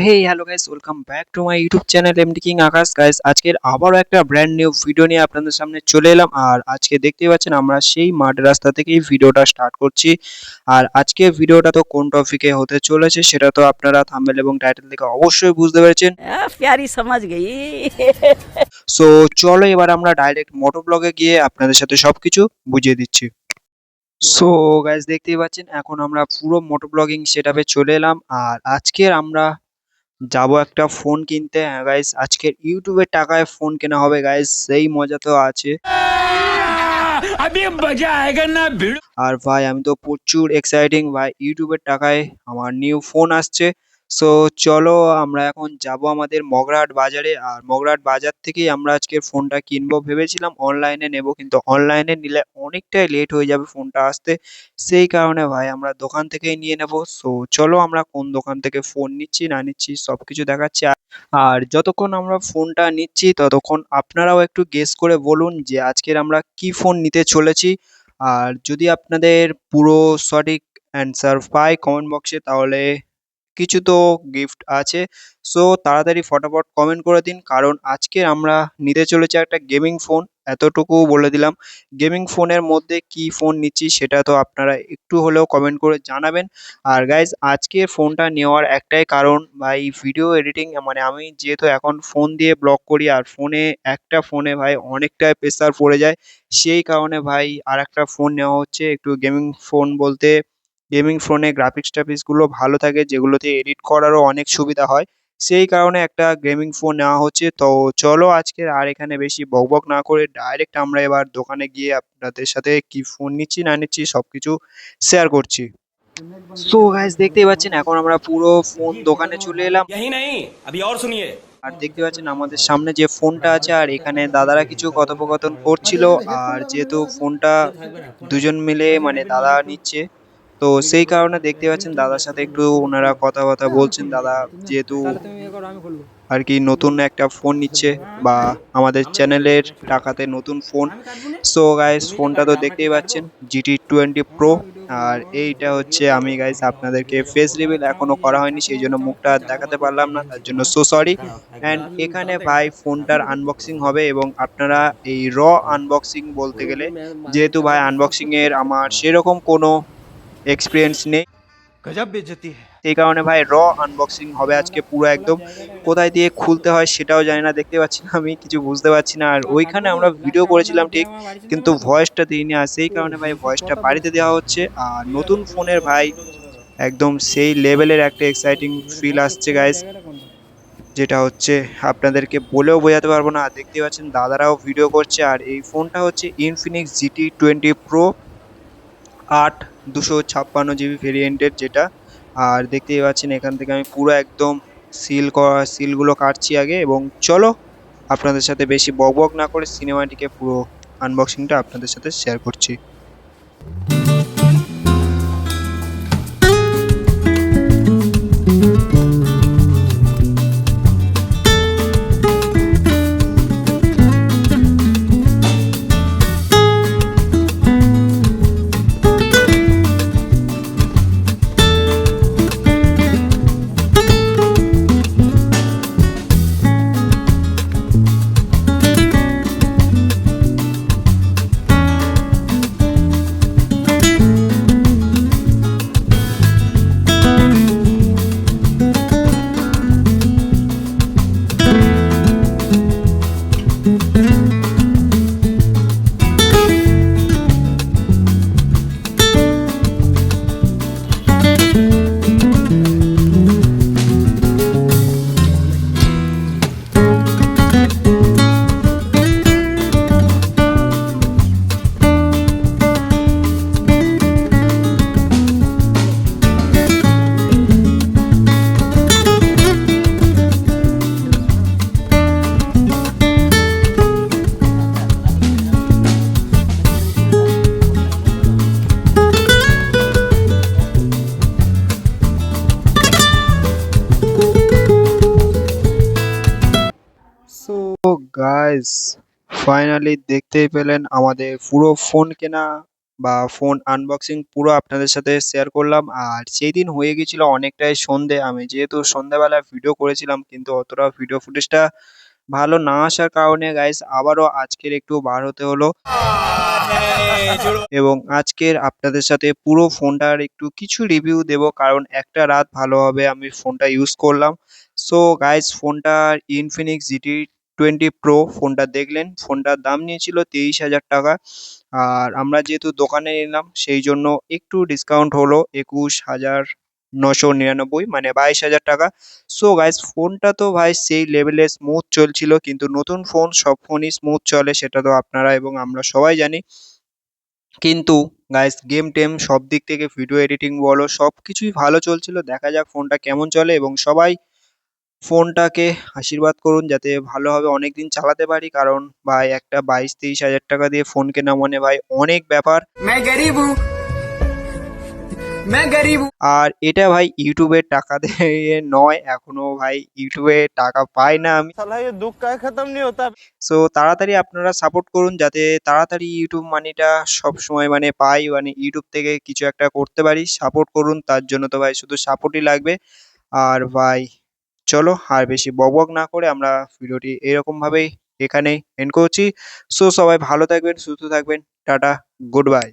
Hey hello guys, welcome back to my YouTube channel MD king Akash. Guys, আজকের আবারও একটা brand new video নিয়ে আপনাদের সামনে চলে এলাম। আর আজকে দেখতেই পাচ্ছেন আমরা সেই মাঠ রাস্তা থেকেই ভিডিওটা স্টার্ট করছি। আর আজকে ভিডিওটা তো কোন টপিকে হতে চলেছে সেটা তো আপনারা থাম্বনেল এবং টাইটেল থেকে অবশ্যই বুঝতে পেরেছেন। प्यारी समझ गई। সো চলো এবার আমরা ডাইরেক্ট মোটো ব্লগে গিয়ে আপনাদের সাথে সবকিছু বুঝিয়ে দিচ্ছি। সো গাইস, দেখতেই পাচ্ছেন এখন আমরা পুরো মোটো ব্লগিং সেটআপে চলে এলাম। আর আজকের আমরা যাবো একটা ফোন কিনতে। হ্যাঁ গাইস, আজকের ইউটিউবের টাকায় ফোন কেনা হবে গাইস, সেই মজা তো আছে। अभी मजा आएगा ना भिड़ो। আর ভাই আমি তো প্রচুর এক্সাইটিং ভাই, ইউটিউবের টাকায় আমার নিউ ফোন আসছে। সো চলো আমরা এখন যাব আমাদের মগরাহাট বাজারে। আর মগরাহাট বাজার থেকেই আমরা আজকের ফোনটা কিনবো। ভেবেছিলাম অনলাইনে নেব, কিন্তু অনলাইনে নিলে অনেকটাই লেট হয়ে যাবে ফোনটা আসতে। সেই কারণে ভাই আমরা দোকান থেকেই নিয়ে নেব। সো চলো আমরা কোন দোকান থেকে ফোন নিচ্ছি না নিচ্ছি সবকিছু দেখাচ্ছি। আর যতক্ষণ আমরা ফোনটা নিচ্ছি ততক্ষণ আপনারাও একটু গেস করে বলুন যে আজকের আমরা কি ফোন নিতে চলেছি। আর যদি আপনাদের পুরো সঠিক অ্যান্সার পাই কমেন্ট বক্সে, তাহলে কিছু তো গিফট আছে। সো তাড়াতাড়ি ফটাফট কমেন্ট করে দিন, কারণ আজকে আমরা নিতে চলেছি একটা গেমিং ফোন। এতটুকু বলে দিলাম। গেমিং ফোনের মধ্যে কি ফোন নিচ্ছি সেটা তো আপনারা একটু হলেও কমেন্ট করে জানাবেন। আর গাইজ, আজকে ফোনটা নেওয়ার একটাই কারণ ভাই, ভিডিও এডিটিং মানে আমি যেহেতু এখন ফোন দিয়ে ব্লগ করি, আর একটা ফোনে ভাই অনেকটাই প্রেসার পড়ে যায়। সেই কারণে ভাই আরেকটা ফোন নেওয়া হচ্ছে। একটু গেমিং ফোন বলতে গেমিং ফোনে গ্রাফিক্স গুলো ভালো থাকে, যেগুলোতে এডিট করারও অনেক সুবিধা হয়। সেই কারণে একটা গেমিং ফোন নেওয়া হচ্ছে। তো চলো আজকে আর এখানে বেশি বকবক না করে ডাইরেক্ট আমরা এবার দোকানে গিয়ে আপনাদের সাথে কি ফোন নিচ্ছি না নিচ্ছি সবকিছু শেয়ার করছি। সো গাইস, দেখতেই পাচ্ছেন এখন আমরা পুরো ফোন দোকানে চলে এলাম। यही नहीं, अभी और सुनिए। আর দেখতে পাচ্ছেন আমাদের সামনে যে ফোনটা আছে, আর এখানে দাদারা কিছু কথোপকথন করছিল। আর যেহেতু ফোনটা দুজন মিলে মানে দাদা নিচ্ছে, তো সেই কারণে দেখতে পাচ্ছেন দাদার সাথে একটু ওনারা কথা বলছেন। দাদা যেহেতু আর কি নতুন একটা ফোন নিচ্ছে, বা আমাদের চ্যানেলের টাকাতে নতুন ফোন। সো গাইস, ফোনটা তো দেখতেই পাচ্ছেন GT20 Pro। আর এইটা হচ্ছে আমি গাইস আপনাদেরকে ফেস রিভিল এখনো করা হয়নি, সেই জন্য মুখটা দেখাতে পারলাম না, তার জন্য সো সরি। অ্যান্ড এখানে ভাই ফোনটার আনবক্সিং হবে, এবং আপনারা এই আনবক্সিং বলতে গেলে, যেহেতু ভাই আনবক্সিং এর আমার সেরকম কোনো এক্সপিরিয়েন্স নেই, गजब बेइज्जती है। সেই কারণে ভাই আনবক্সিং হবে আজকে পুরো একদম। কোথায় দিয়ে খুলতে হয় সেটাও জানি না, দেখতে পাচ্ছি না, আমি কিছু বুঝতে পারছি না। আর ওইখানে আমরা ভিডিও করেছিলাম ঠিক, কিন্তু ভয়েসটা দিইনি। আর সেই কারণে ভাই ভয়েসটা বাড়িতে দেওয়া হচ্ছে। আর নতুন ফোনের ভাই একদম সেই লেভেলের একটা এক্সাইটিং ফিল আসছে গাইস, যেটা হচ্ছে আপনাদেরকে বলেও বোঝাতে পারবো না। আর দেখতে পাচ্ছেন দাদারাও ভিডিও করছে। আর এই ফোনটা হচ্ছে ইনফিনিক্স GT20 Pro 8 256 GB ভেরিয়েন্টের যেটা। আর দেখতেই পাচ্ছেন এখান থেকে আমি পুরো একদম সিলগুলো কাটছি আগে, এবং চলো আপনাদের সাথে বেশি বকবক না করে সিনেমাটিকে পুরো আনবক্সিংটা আপনাদের সাথে শেয়ার করছি। সো গাইস, ফাইনালি দেখতেই পেলেন আমাদের পুরো ফোন কেনা বা ফোন আনবক্সিং পুরো আপনাদের সাথে শেয়ার করলাম। আর সেই দিন হয়ে গেছিল অনেকটাই সন্ধে, আমি যেহেতু সন্ধ্যাবেলা ভিডিও করেছিলাম কিন্তু অতটা ভিডিও ফুটেজটা ভালো না আসার কারণে গাইস আবারও আজকের একটু বার হতে হলো এবং আজকের আপনাদের সাথে পুরো ফোনটার একটু কিছু রিভিউ দেব, কারণ একটা রাত ভালোভাবে আমি ফোনটা ইউজ করলাম। সো গাইস ফোনটা ইনফিনিক্স GT20 Pro ফোনটা দেখলেন, ফোনটার দাম নিয়েছিল 23,000 টাকা। আর আমরা যেহেতু দোকানে নিলাম সেই জন্য একটু ডিসকাউন্ট হলো 21,999 মানে 22,000 টাকা। সো গাইস ফোনটা তো ভাই সেই লেভেলে স্মুথ চলছিল, কিন্তু নতুন ফোন সব ফোনই স্মুথ চলে সেটা তো আপনারা এবং আমরা সবাই জানি। কিন্তু গাইস গেম টেম সব দিক থেকে ভিডিও এডিটিং বলো সবকিছুই ভালো চলছিল। দেখা যাক ফোনটা কেমন চলে এবং সবাই ফোনটাকে আশীর্বাদ করুন যাতে ভালোভাবে অনেকদিন চালাতে পারি, কারণ ভাই একটা 22-23 হাজার টাকা দিয়ে ফোন কেনা মানে ভাই অনেক ব্যাপার। मैं गरीब हूँ मैं गरीब हूँ আর এটা ভাই ইউটিউবের টাকা দিয়ে নয়, এখনো ভাই ইউটিউবে টাকা পাই না আমি। साला ये दुख का खत्म नहीं होता। সো তাড়াতাড়ি আপনারা সাপোর্ট করুন যাতে তাড়াতাড়ি ইউটিউব মানিটা সবসময় মানে পাই, মানে ইউটিউব থেকে কিছু একটা করতে পারি। সাপোর্ট করুন, তার জন্য তো ভাই শুধু সাপোর্টই লাগবে। আর ভাই চলো আর বেশি বকবক না করে আমরা ভিডিওটি এরকম ভাবেই এখানেই এন্ড করছি। সো সবাই ভালো থাকবেন, সুস্থ থাকবেন, টাটা, গুড বাই।